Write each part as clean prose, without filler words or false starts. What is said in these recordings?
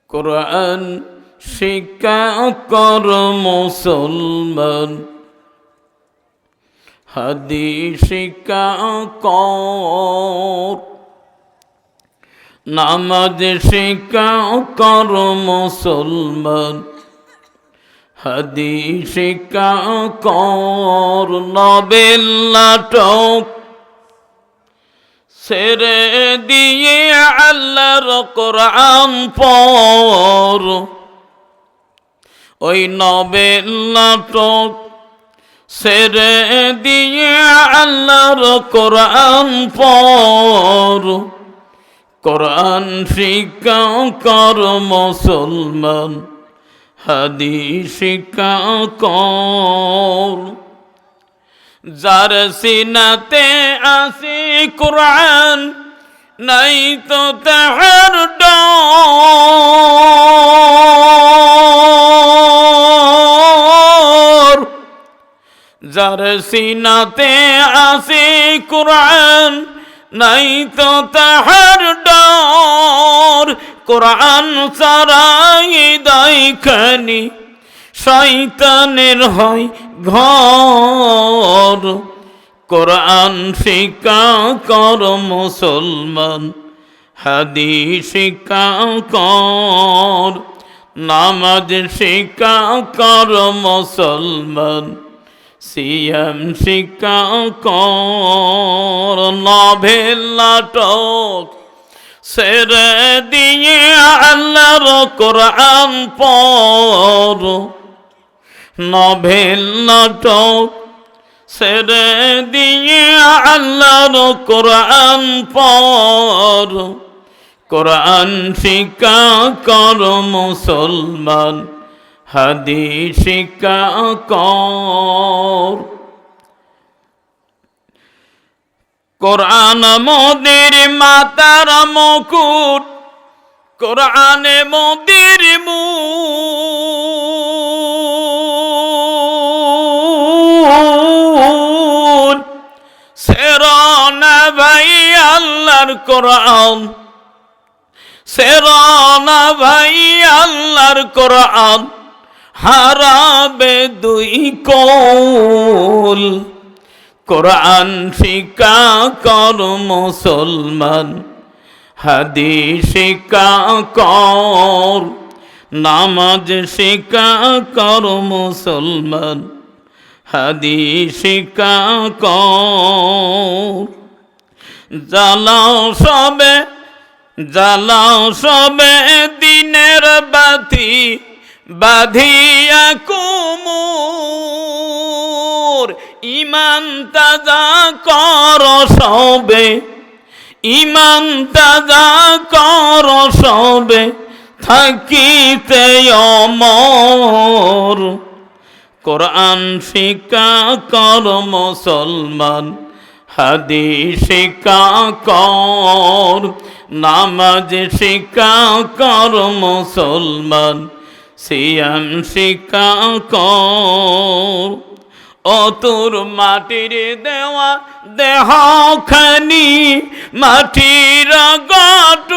কোরআন শিক্ষা কর মুসলমান, হাদিস শিক্ষা কর, নামাজ শিক্ষা কর মুসলমান, হাদিস শিক্ষা কর। নবেল নাটক ছেড়ে দিয়ে আল্লাহর কোরআন পড়। ওই নবেল নাটক ছেড়ে দিয়ে আল্লাহর কোরআন পড়। কোরআন শিক্ষা কর মুসলমান, হাদিস শিক্ষা কর। যার সিনাতে আসি কোরআন, নাই তো তাহার ডর। যার সিনাতে আসি কোরআন, নাই তো তাহার ডর। কোরআন ছাড়াই দাইখানি শয়তানের হয় ঘর। কোরআন শিক্ষা কর মুসলমান, হাদিস শিক্ষা কর, নামাজ শিক্ষা কর মুসলমান, সিয়াম শিক্ষা কর। নভেল নাটক ছেড়ে দিয়ে আল্লাহর কোরআন পড়। নভেল নাটক ছেড়ে দিয়ে আল্লাহর কোরআন পড়। কোরআন শিক্ষা কর মুসলমান, হাদিস শিক্ষা কর। কোরআন মোদের মাতার মুকুট, কোরআনে মোদের মুকুট। সেরানা ভাই আল্লাহর কোরআন, সেরানা ভাই আল্লাহর কোরআন, হারাবে দুই কোল। কোরআন শিক্ষা কর মুসলমান, হাদিস শিক্ষা কর, নামাজ শিক্ষা কর মুসলমান, হাদিস শিক্ষা কর। জ্বালাও সবে, জ্বালাও সবে দিনের বাতি, বাঁধিয়া কুমুর। ইমান তাজা কর সবে, ইমান তাজা কর সবে, থাকিতে অমর। কোরআন শিক্ষা কর মুসলমান, হাদিস শিক্ষা কর, নামাজ শিক্ষা কর মুসলমান, সিয়াম শিক্ষা কর। অতুর মাটির দেওয়া দেহখানি, মাটির গঠন।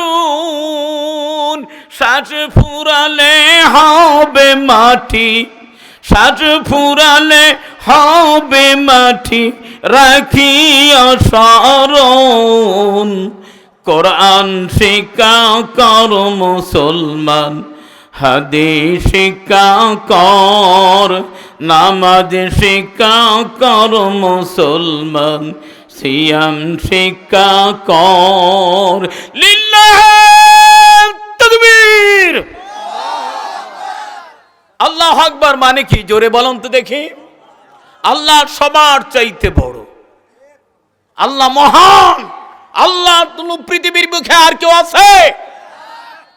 শ্বাস ফুরালে হবে মাটি, শ্বাস ফুরালে হবে মাটি, রাখিয়া স্মরণ। কোরআন শিক্ষা কর মুসলমান, হাদিস শিক্ষা কর, নামাজ শিক্ষা কর মুসলমান, সিয়াম শিক্ষা কর। লিল্লাহ তাকবীর। আল্লাহু আকবার মানে কি? জোরে বলুন তো দেখি। আল্লাহ সবার চাইতে বড়, আল্লাহ মহান। আল্লাহ পৃথিবীর বুকে আর কেউ আছে?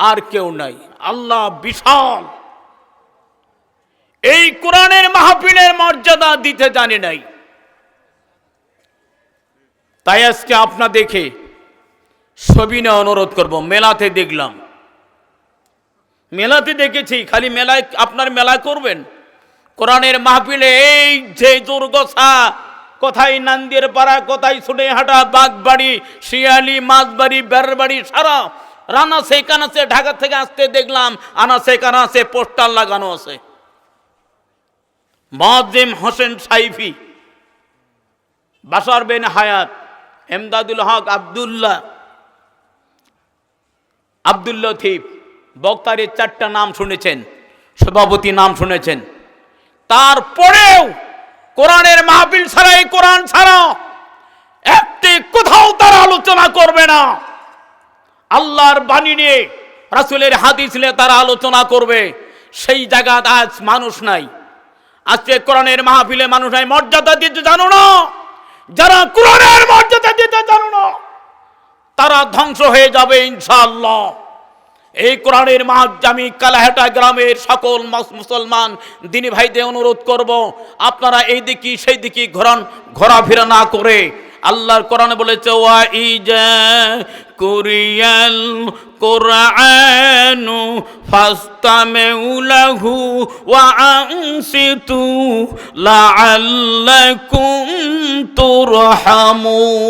আর কেউ নাই। আল্লাহ বিশাল। এই কোরআনের মাহফিলের মর্যাদা দিতে জানে নাই, তাই আজকে আপনাদেরকে সবিনয় অনুরোধ করব। মেলাতে দেখলাম, মেলাতে দেখেছি, খালি মেলায় আপনার মেলা করবেন, কোরআনের মাহফিলে এই যে দুর্গছা, কোথায় নান্দির পাড়া, কোথায় সুনেহাটা, বাগবাড়ি, শিয়ালি, মাছবাড়ি, বেরবাড়ি, সারা রানাসে কানাসে ঢাকা থেকে আসতে দেখলাম আনাসে কানাসে পোস্টার লাগানো আছে। মুআজ্জিম হোসেন সাইফি, বাশার বিন হায়াত, এমদাদুল হক আব্দুল লতিফ, বক্তারের 4টা নাম শুনেছেন, সভাপতি নাম শুনেছেন। তারপরেও কোরআনের মাহফিল ছাড়া, এই কোরআন ছাড়া একটি কোথাও তারা আলোচনা করবে না। আল্লাহর বাণী নিয়ে, রাসূলের হাদিস নিয়ে তারা আলোচনা করবে, সেই জায়গা আজ মানুষ নাই। আজকে কোরআনের মাহফিলে মানুষ নাই। মর্যাদা দিতে জানো না, যারা কোরআনের মর্যাদা দিতে জানো না তারা ধ্বংস হয়ে যাবে ইনশাআল্লাহ। এই কোরআনের আমি কালাহাটা গ্রামের সকল মুসলমান দিনী ভাইদের অনুরোধ করব, আপনারা এই দিকে সেই দিকে ঘোরাফেরা না করে, আল্লাহর কোরআনে বলেছে ওয়া ইজা কুরিয়াল কুরআনু ফাসতামিউ লাহু ওয়া আনসিতু লাআল্লাকুম তুরহামুন।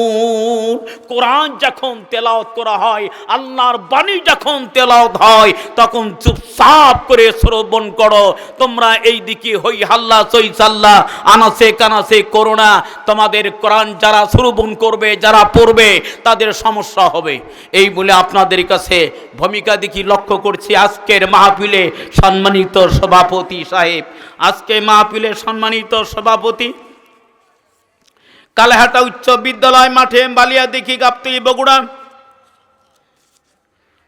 কোরআন যখন তেলাওয়াত করা হয়, আল্লাহর বাণী যখন তেলাওয়াত হয়, তখন চুপচাপ করে শ্রবণ করো। তোমরা এই দিকে হই হাল্লা সই সাল্লা আনাসে কানাসে করো না। তোমাদের কোরআন যারা শ্রবণ করবে, যারা পড়বে, তাদের সমস্যা হবে। এই বলে আপনাদের কাছে ভূমিকা দেখি লক্ষ্য করছি আজকের মাহফিলে সম্মানিত সভাপতি সাহেব, আজকে মাহফিলে সম্মানিত সভাপতি কালাহাটা উচ্চ বিদ্যালয় মাঠে বালিয়াদিঘি গাবতলী বগুড়া,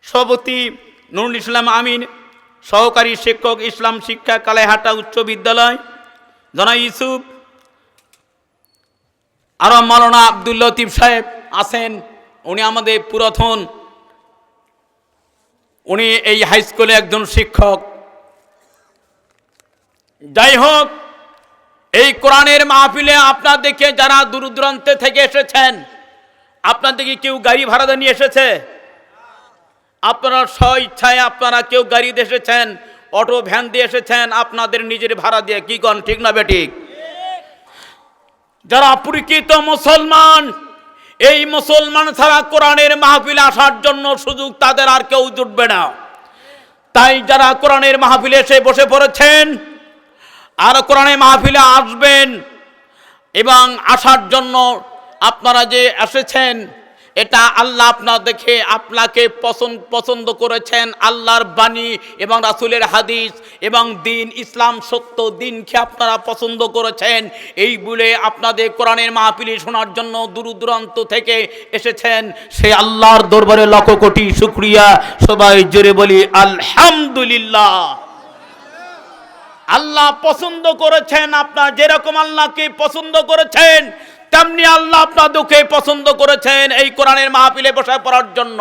সভাপতি নুরুল ইসলাম আমিন, সহকারী শিক্ষক ইসলাম শিক্ষা কালাহাটা উচ্চ বিদ্যালয় জনাব ইউসুফ, আরো মাওলানা আব্দুল লতিফ সাহেব আছেন, উনি আমাদের পুরাতন, উনি এই হাই স্কুলে একজন শিক্ষক। যাই হোক, এই কোরআনের মাহফিলে আপনাদেরকে যারা দূর দূরান্ত থেকে এসেছেন, আপনাদেরকে কেউ গাড়ি ভাড়া দিয়ে নিয়ে এসেছে? আপনারা স্ব ইচ্ছায় আপনারা কেউ গাড়ি দিয়ে এসেছেন, অটো ভ্যান দিয়ে এসেছেন, আপনাদের নিজের ভাড়া দিয়ে, কি কন ঠিক না বেঠিক? যারা প্রকৃত মুসলমান, এই মুসলমান ছাড়া কোরআনের মাহফিলে আসার জন্য সুযোগ তাদের আর কেউ জুটবে না। তাই যারা কোরআনের মাহফিলে এসে বসে পড়েছেন আর কোরআনের মাহফিলে আসবেন এবং আসার জন্য আপনারা যে এসেছেন, এটা আল্লাহ আপনাকে পছন্দ করেছেন। আল্লাহর বাণী এবং রাসূলের হাদিস এবং দিন, ইসলাম সত্য দিনকে আপনারা পছন্দ করেছেন। এই বলে আপনাদের কোরআনের মাহফিলে শোনার জন্য দূর দূরান্ত থেকে এসেছেন। সে আল্লাহর দরবারে লক্ষ কোটি শুকরিয়া। সবাই জোরে বলি আলহামদুলিল্লাহ। আল্লাহ পছন্দ করেছেন, আপনার যেরকম আল্লাহকে পছন্দ করেছেন তেমনি আল্লাহ আপনাদেরকে পছন্দ করেছেন এই কোরআনের মাহফিলে বসে পড়ার জন্য।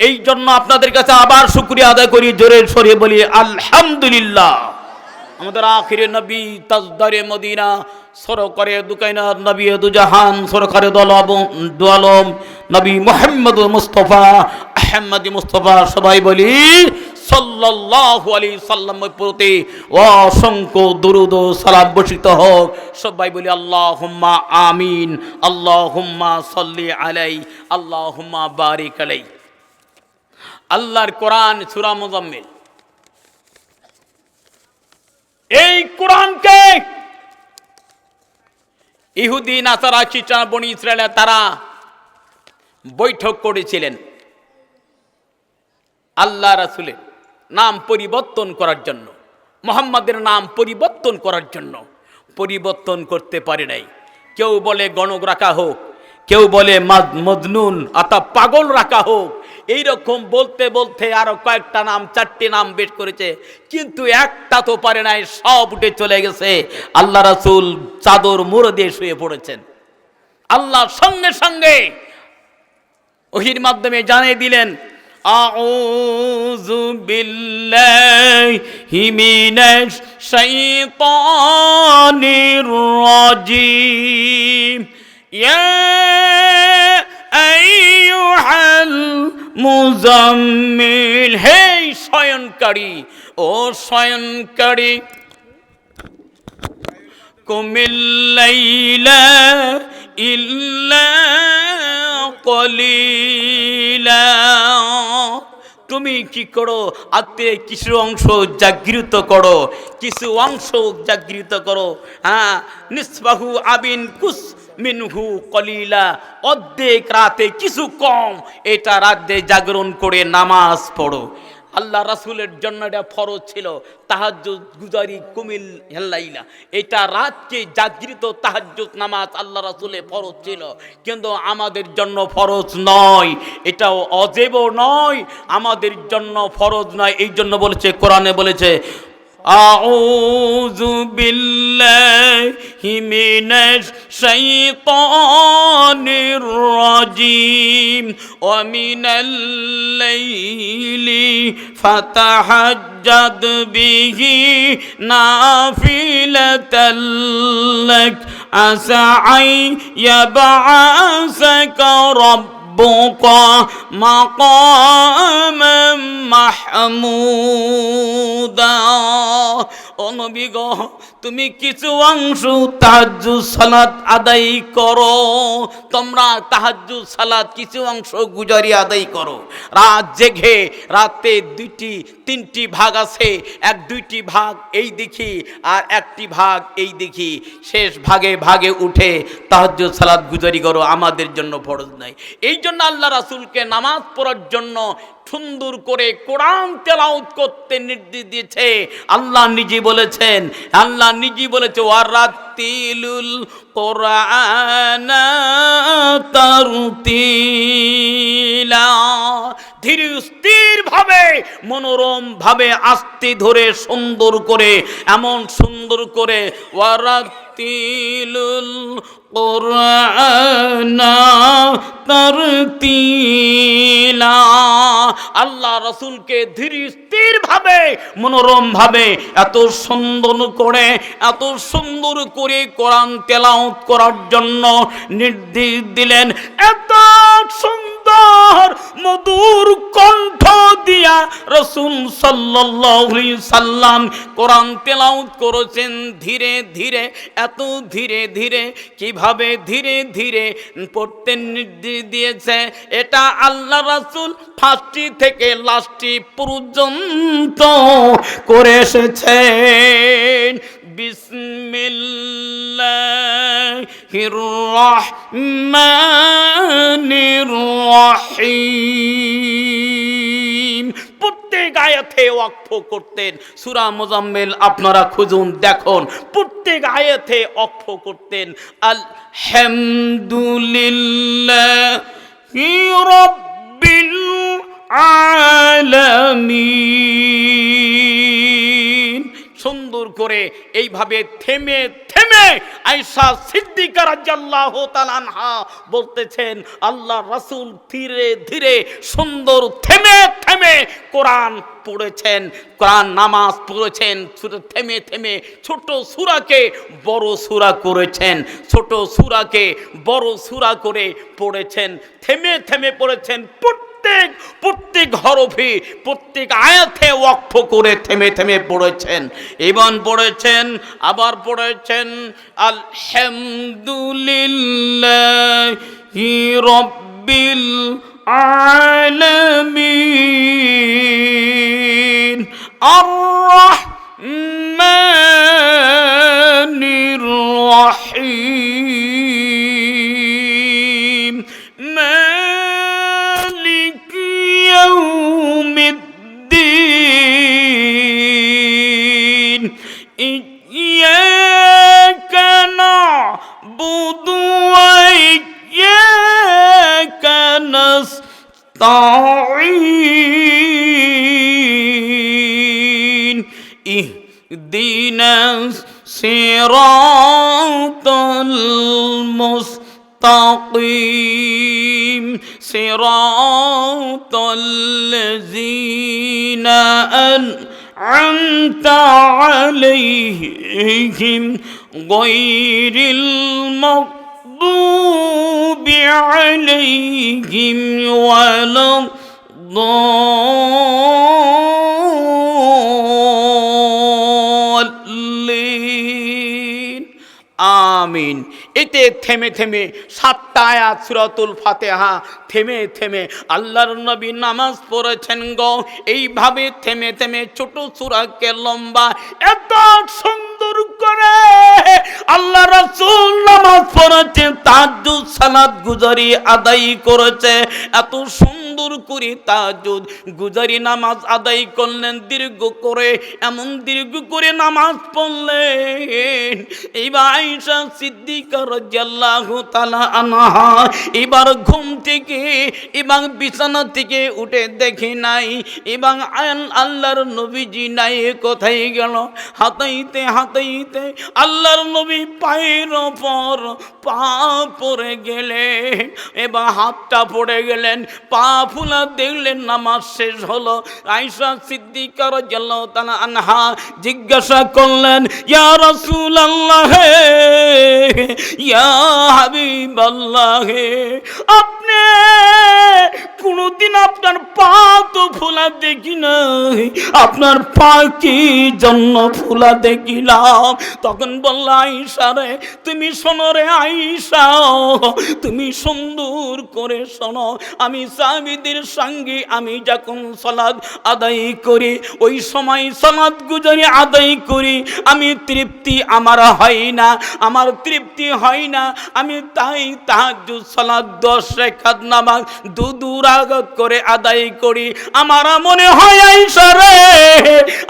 এই জন্য আপনাদের কাছে আবার শুকরিয়া আদায় করি, জোরে সরে বলি আলহামদুলিল্লাহ। আমাদের আখিরে নবী তাজদারে মদিনা সরকারে দুকাইনাত নবী দুজাহান সরকারে দোয়ালম নবী মুহাম্মদ মুস্তাফা আহমদি মুস্তাফা, সবাই বলি সাল্লাল্লাহু আলাইহি সাল্লামের প্রতি অসংখ্য দুরূদ ও সালাম বর্ষিত হোক। সবাই বলি আল্লাহুম্মা আমিন, আল্লাহুম্মা সাল্লি আলাই, আল্লাহুম্মা বারিক আলাই। আল্লাহর কোরআন সূরা মুজাম্মিল, এই কোরআনকে ইহুদি নাসারা খ্রিস্টান বনি ইসরায়েল তারা বৈঠক করেছিলেন আল্লাহ রাসূলের নাম পরিবর্তন করার জন্য, মুহাম্মাদের নাম পরিবর্তন করার জন্য। পরিবর্তন করতে পারে নাই। কেউ বলে গণক রাখা হোক, কেউ বলে মজনুন অর্থাৎ পাগল রাখা হোক। এইরকম বলতে বলতে আরো কয়েকটা নাম, 4টি নাম বের করেছে, কিন্তু একটা তো পারে নাই, সব উঠে চলে গেছে। আল্লাহ রাসূল চাদর মুড়ে দিয়ে শুয়ে পড়েছেন। আল্লাহ সঙ্গে সঙ্গে ওহীর মাধ্যমে জানিয়ে দিলেন, আউযু বিল্লাহি মিনাশ শাইতানির রাজিম, ইয়া আইয়ুহাল মুজাম্মিল, হে শয়নকারী, ও শয়নকারী, কুমিল লাইলা ইল্লা কলিলা। তুমি কি করো? আত্মীয় কিছু অংশ জাগৃত করো, কিছু অংশ জাগৃত করো। হ্যাঁ, নিসবাহু আবিন কুস মিনহু কলিলা, অর্ধেক রাতে কিছু কম এটা রাতে জাগরণ করে নামাজ পড়ো। আল্লাহ রাসূলের জন্য এটা ফরজ ছিল, তাহাজ্জুদ গুজারি কুমিল হেল্লাইলা, এটা রাতকে জাগৃত তাহাজ্জুদ নামাজ আল্লাহ রাসূলের ফরজ ছিল, কিন্তু আমাদের জন্য ফরজ নয়, এটাও অজেবও নয়, আমাদের জন্য ফরজ নয়। এই জন্য বলেছে, কোরআনে বলেছে আউযু বিল্লাহি মিনাশ শাইতানির রাজিম ওয়া মিনাল লাইলি ফাতাহাজ্জাদ বিহি নাফিলাতাল লাক আসা আন ইয়াবআসাকা রাব্বুকা মাকামান মাহমুদা। ও নবী গো, তুমি কিছু অংশ তাহাজ্জুদ সালাত আদায় করো, তোমরা তাহাজ্জুদ সালাত কিছু অংশ গুজারি আদায় করো। রাত জেগে, রাতে তিনটি ভাগ আছে, দুইটি ভাগ এই দেখি আর একটি ভাগ এই দেখি, শেষ ভাগে ভাগে উঠে তাহাজ্জুদ সালাত গুজারি করো, আমাদের জন্য ফরজ নাই। এই জন্য আল্লাহ রাসূলকে নামাজ পড়ার জন্য সুন্দর করে কোরআন তেলাওয়াত করতে নির্দেশ দিয়েছে। আল্লাহ নিজে বলেছেন, ওয়ারাতিলুল কোরআনা তারতিলা, ধীরে স্থির ভাবে, মনোরম ভাবে, আস্তে ধরে, সুন্দর করে, এমন সুন্দর করে, ওয়ারাতিলুল কোরআনা তারতিলা। আল্লাহ রাসূলকে ধীর স্থির ভাবে, মনোরম ভাবে, এত সুন্দর করে কোরআন তেলাওয়াত করার জন্য নির্দেশ দিলেন। এত সুন্দর মধুর কণ্ঠ দিয়া রাসূল সাল্লাল্লাহু আলাইহি সাল্লাম কোরআন তেলাওয়াত করেছেন ধীরে ধীরে। এত ধীরে ধীরে, কিভাবে ধীরে ধীরে পড়তে নির্দেশ দিয়েছে, এটা আল্লাহ রাসূল ফার্স্টটি থেকে লাস্টটি পর্যন্ত করে এসেছেন। বিসমিল্লাহির রহমানির রহিম। প্রত্যেক আয়াতে ওয়াকফ করতেন। সূরা মুজাম্মিল আপনারা খুঁজুন, দেখুন, প্রত্যেক আয়াতে ওয়াকফ করতেন। আলহামদুলিল্লাহি রাব্বিল আলামিন। সুন্দর করে এইভাবে থেমে থেমে আয়েশা সিদ্দিকা রাদিয়াল্লাহু তাআলা আনহা বলতেছেন, আল্লাহ রাসূল ধীরে ধীরে সুন্দর থেমে থেমে কোরআন পড়েছেন, কোরআন নামাজ পড়েছেন, থেমে থেমে ছোট সূরাকে বড় সূরা করেছেন, ছোট সূরাকে বড় সূরা করে পড়েছেন, থেমে থেমে পড়েছেন। প্রত্যেক হরফে, প্রত্যেক আয়াতে ওয়াকফ করে থেমে থেমে পড়েছেন। এবং পড়েছেন, আবার পড়েছেন আলহামদুলিল্লাহি রাব্বিল আলামিন আর রাহমানির রহিম يومالدين إياك نعبد وإياك نستعين اهدنا الصراط المستقيم صراط الذين أنعمت عليهم غير المغضوب عليهم ولا الضالين আমিন। এতে থেমে থেমে 7টা আয়াত সূরাতুল ফাতিহা থেমে থেমে আল্লাহর নবী নামাজ পড়েছেন গো। এইভাবে থেমে থেমে ছোট সূরাকে লম্বা এত সুন্দর করে আল্লাহ রাসূল নামাজ পড়েছে, তাহাজ্জুদ সালাত গুজারি আদায় করেছে। এত সুন্দর করে তাহাজ্জুদ গুজারি নামাজ আদায় করলেন দীর্ঘ করে, এমন দীর্ঘ করে নামাজ পড়লেন। এইবার আয়েশা সিদ্দিকা রাদিয়াল্লাহু তাআলা আনহা এবার ঘুম থেকে এবং বিছানা থেকে উঠে দেখে নাই এবং আল্লাহর নবীজি নাই, কোথায় গেল? হাতাইতে হাতাইতে আল্লাহর নবী পায়ের ওপর পা পড়ে গেলেন এবং হাতটা পড়ে গেলেন, পা ফুলা দেখলেন, নামাজ শেষ হলো। আয়েশা সিদ্দিকা রাদিয়াল্লাহু তাআলা আনহা জিজ্ঞাসা করলেন, ইয়া রাসূলুল্লাহ, ইয়া হাবিবাল্লাহ, আপনি কোনদিন আপনার পা তো ফোলা দেখি নাই, আপনার পা কি জন্য ফোলা দেখিলাম? তখন বলল, আয়েশা রে, তুমি শোনো রে আয়েশা, তুমি সুন্দর করে শোনো। আমি সাহাবীদের সঙ্গে আমি যখন সালাত আদায় করি, ওই সময় সালাত গুজারি আদায় করি, আমি তৃপ্তি আমার হয় না, আমার তৃপ্তি হয় না। আমি তাই তাহাজ্জুদ সালাত 10 রাকাত নামাজ দু রাকাত করে আদায় করি। আমার মনে হয় আয়েশা রে,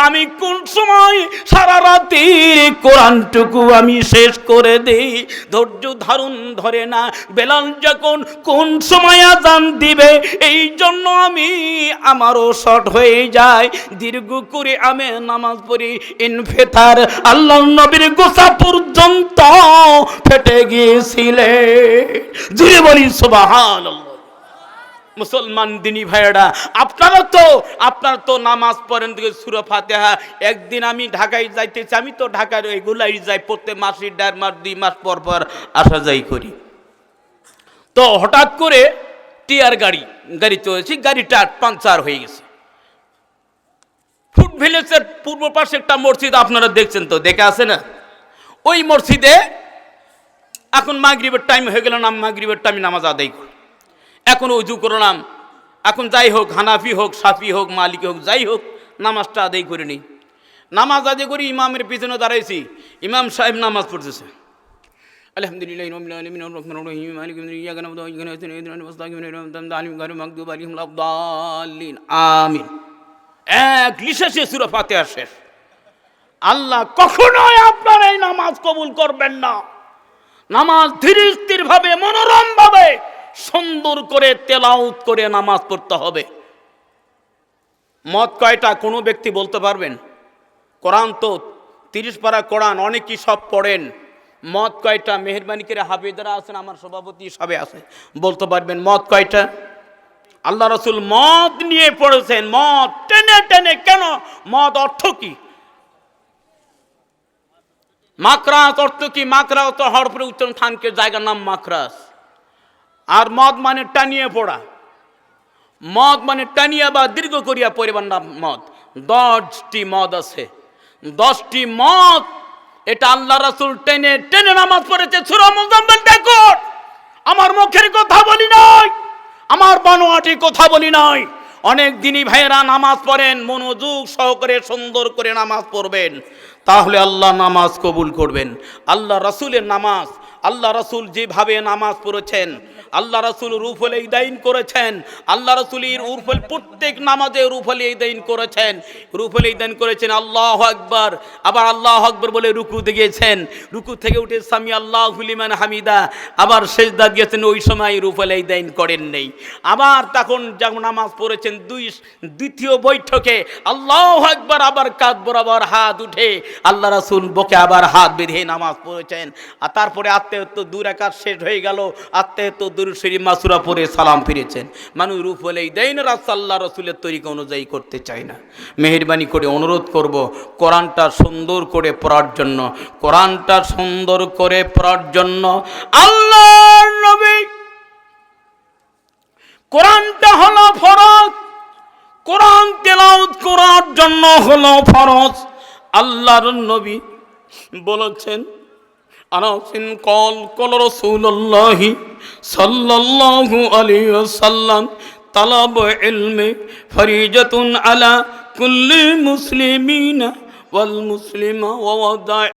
আমি কোন সময় সারা রাতের কোরআনটুকু আমি শেষ করে দেই, ধৈর্য ধারণ ধরে না। বেলাল যখন কোন সময় আযান দিবে, এই জন্য আমি আমারও শর্ট হয়ে যায়, দীর্ঘ করে আমি নামাজ পড়ি। ইনফিতার আল্লাহর নবীর গোসা পর্যন্ত ফেটে গিয়েছিলে। জুড়ে বলি সুবহানাল্লাহ। মুসলমান দিনী ভাইয়েরা, আপনারা তো নামাজ পড়েন থেকে সূরা ফাতিহা। একদিন আমি ঢাকায় যাইতেছি, আমি তো ঢাকার রেগুলারই যাই, প্রত্যেক মাসে 1.5 মাস 2 মাস পর পর আসা যাই করি। তো হঠাৎ করে টিয়ার গাড়ি চলেছি, গাড়িটা পাংচার হয়ে গেছে। ফুট ভিলেজের পূর্ব পাশে একটা মসজিদ আপনারা দেখছেন তো, দেখে আছে না? ওই মসজিদে এখন মাগরিবের টাইম হয়ে গেল, মাগরিবের টাইমে নামাজ আদায় করি। এখন উজু করলাম, এখন যাই হোক, হানাফি হোক, শাফি হোক, মালিকি হোক, যাই হোক, নামাজটা আদায় করে নিই। নামাজ আদায় করি, ইমামের পিছনে দাঁড়াইছি, ইমাম সাহেব নামাজ পড়তেছে। আলহামদুলিল্লাহি রাব্বিল আলামিন আর রাহমানির রহিম মালিকি ইয়াউমিদ্দিন ইয়াকা না'বুদু ওয়া ইয়াকা নাস্তাঈন ইহদিনাস সিরাতাল মুস্তাকিম গায়রিল মাগদুবি আলাইহিম ওয়ালাদ-দাল্লিন আমিন। এক লিশেষে সূরা ফাতিহা শেষ। আল্লাহ কখনোই আপনার এই নামাজ কবুল করবেন না। নামাজ ধীরে স্থির ভাবে, মনোরম ভাবে, সুন্দর করে তেলাওয়াত করে নামাজ পড়তে হবে। মত কয়টা কোনো ব্যক্তি বলতে পারবেন? কোরআন তো 30 পারা কোরআন, অনেকেই সব পড়েন। মত কয়টা? মেহেরবানি করে হাফেজরা আছেন, আমার সভাপতি সবে আছে, বলতে পারবেন মত কয়টা? আল্লাহ রাসূল মত নিয়ে পড়েছেন, মত টেনে টেনে। কেন? মত অর্থ কি? মাকরাস অর্থ কি? মাকরাস তো হরফের উচ্চারণ থানকে জায়গার নাম মাকরাস। আর মদ মানে টানিয়ে পড়া, মদ মানে টানিয়া বা দীর্ঘ করিয়া পরিবার নাম মদ। 10টি মদ আছে, 10টি মদ। এটা আল্লাহ রাসূল টেনে টেনে নামাজ পড়েছে। সূরা মুজাম্মিল দেখুন, আমার মুখের কথা বলি নাই, আমার বানোয়াটি কথা বলি নাই। অনেক দিনই ভাইয়েরা নামাজ পড়েন, মনোযোগ সহকারে সুন্দর করে নামাজ পড়বেন, তাহলে আল্লাহ নামাজ কবুল করবেন। আল্লাহ রাসূলের নামাজ, আল্লাহ রাসূল যেভাবে নামাজ পড়েছেন, আল্লাহ রাসূল রুফুল ইদাইন করেছেন, আল্লাহ রাসূলের উরফুল প্রত্যেক নামাজে রুফুল ইদাইন করেছেন, রুফুল ইদাইন করেছেন। আল্লাহু আকবার, আবার আল্লাহু আকবার বলে রুকুতে গিয়েছেন, রুকু থেকে উঠে সামি আল্লাহু লিমান হামিদা, আবার সিজদা দিয়েছেন। ওই সময় রুফুল ইদাইন করেন নেই। আবার তখন যখন নামাজ পড়েছেন দ্বিতীয় বৈঠকে আল্লাহু আকবার, আবার কাঁধ বরাবর হাত উঠে আল্লাহ রাসূল বুকে আবার হাত বেঁধে নামাজ পড়েছেন। আর তারপরে আত্তে 2 রাকাত শেষ হয়ে গেল, আত্তে দুরূদ শরীফ মাসুরা পড়ে সালাম ফিরেছেন। মানুষ রুফুল ইদাইন আল্লাহ রাসূলের তরিকা অনুযায়ী করতে চায় না। মেহেরবানি করে অনুরোধ করব, কোরআনটা সুন্দর করে পড়ার জন্য, কোরআনটা সুন্দর করে পড়ার জন্য। আল্লাহর নবী, কোরআনটা হলো ফরজ, কোরআন তেলাওয়াত করার জন্য হলো ফরজ। আল্লাহর নবী বলেছেন, আনাসিন কল রাসূলুল্লাহি সাল্লাল্লাহু আলাইহি ওয়াসাল্লাম তালাব ইলমি ফরিজাতুন আলা কুল্লি মুসলিমিনা ওয়াল মুসলিমা ওয়া ওয়াদা